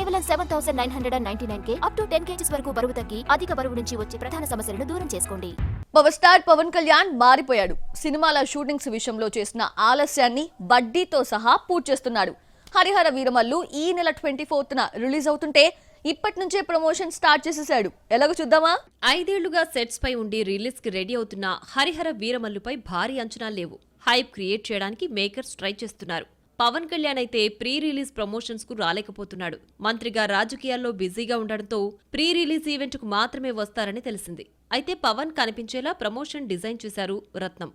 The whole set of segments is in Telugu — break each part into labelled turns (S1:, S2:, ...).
S1: కేవలం 7,999K అప్ టు 10 kgs వరకు బరువు తగ్గి అధిక బరువు నుంచి వచ్చే ప్రధాన సమస్యలను దూరం చేసుకోండి.
S2: పవర్ స్టార్ పవన్ కళ్యాణ్ మారిపోయాడు. సినిమాల షూటింగ్స్ విషయంలో చేసిన ఆలస్యాన్ని బడ్డీతో సహా పూర్తి చేస్తున్నాడు. హరిహర వీరమల్లు ఈ నెల 24న రిలీజ్ అవుతుంటే ఇప్పటి నుంచే ప్రమోషన్ స్టార్ట్ చేసేశాడు. ఎలాగో చూద్దామా?
S3: 5 ఏళ్లుగా సెట్స్ పై ఉండి రిలీజ్ కి రెడీ అవుతున్న హరిహర వీరమల్లుపై భారీ అంచనాలు లేవు. హైప్ క్రియేట్ చేయడానికి మేకర్స్ ట్రై చేస్తున్నారు. పవన్ కళ్యాణ్ అయితే ప్రీ రిలీజ్ ప్రమోషన్స్ కు రాలేకపోతున్నాడు. మంత్రిగా రాజకీయాల్లో బిజీగా ఉండడంతో ప్రీ రిలీజ్ ఈవెంట్ కు మాత్రమే వస్తారని తెలిసింది. అయితే పవన్ కనిపించేలా ప్రమోషన్ డిజైన్ చేశారు రత్నం.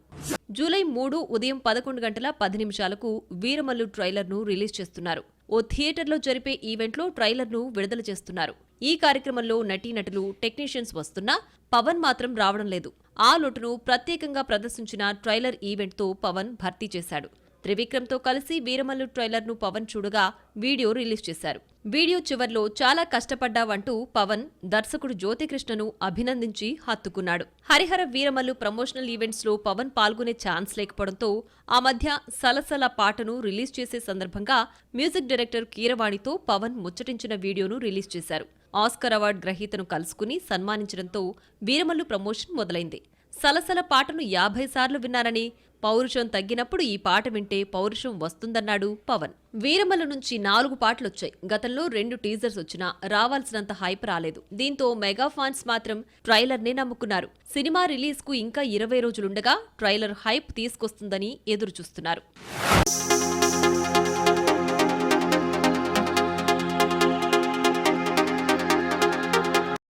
S3: జూలై 3 ఉదయం 11 గంటల 10 నిమిషాలకు వీరమల్లు ట్రైలర్ ను రిలీజ్ చేస్తున్నారు. ఓ థియేటర్లో జరిపే ఈవెంట్లో ట్రైలర్ ను విడుదల చేస్తున్నారు. ఈ కార్యక్రమంలో నటీనటులు టెక్నీషియన్స్ వస్తున్నా పవన్ మాత్రం రావడం లేదు. ఆ లోటును ప్రత్యేకంగా ప్రదర్శించిన ట్రైలర్ ఈవెంట్ తో పవన్ భర్తీ చేశాడు. త్రివిక్రమ్తో కలిసి వీరమల్లు ట్రైలర్ ను పవన్ చూడగా వీడియో రిలీజ్ చేశారు. వీడియో చివర్లో చాలా కష్టపడ్డావంటూ పవన్ దర్శకుడు జ్యోతికృష్ణను అభినందించి హత్తుకున్నాడు. హరిహర వీరమల్లు ప్రమోషనల్ ఈవెంట్స్ లో పవన్ పాల్గొనే ఛాన్స్ లేకపోవడంతో ఆ మధ్య సలసల పాటను రిలీజ్ చేసే సందర్భంగా మ్యూజిక్ డైరెక్టర్ కీరవాణితో పవన్ ముచ్చటించిన వీడియోను రిలీజ్ చేశారు. ఆస్కర్ అవార్డు గ్రహీతను కలుసుకుని సన్మానించడంతో వీరమల్లు ప్రమోషన్ మొదలైంది. సలసల పాటను 50 సార్లు విన్నారని, పౌరుషం తగ్గినప్పుడు ఈ పాట వింటే పౌరుషం వస్తుందన్నాడు పవన్. వీరమల్లు నుంచి 4 పాటలొచ్చాయి. గతంలో 2 టీజర్స్ వచ్చినా రావాల్సినంత హైప్ రాలేదు. దీంతో మెగా ఫ్యాన్స్ మాత్రం ట్రైలర్నే నమ్ముకున్నారు. సినిమా రిలీజ్ కు ఇంకా 20 రోజులుండగా ట్రైలర్ హైప్ తీసుకొస్తుందని ఎదురుచూస్తున్నారు.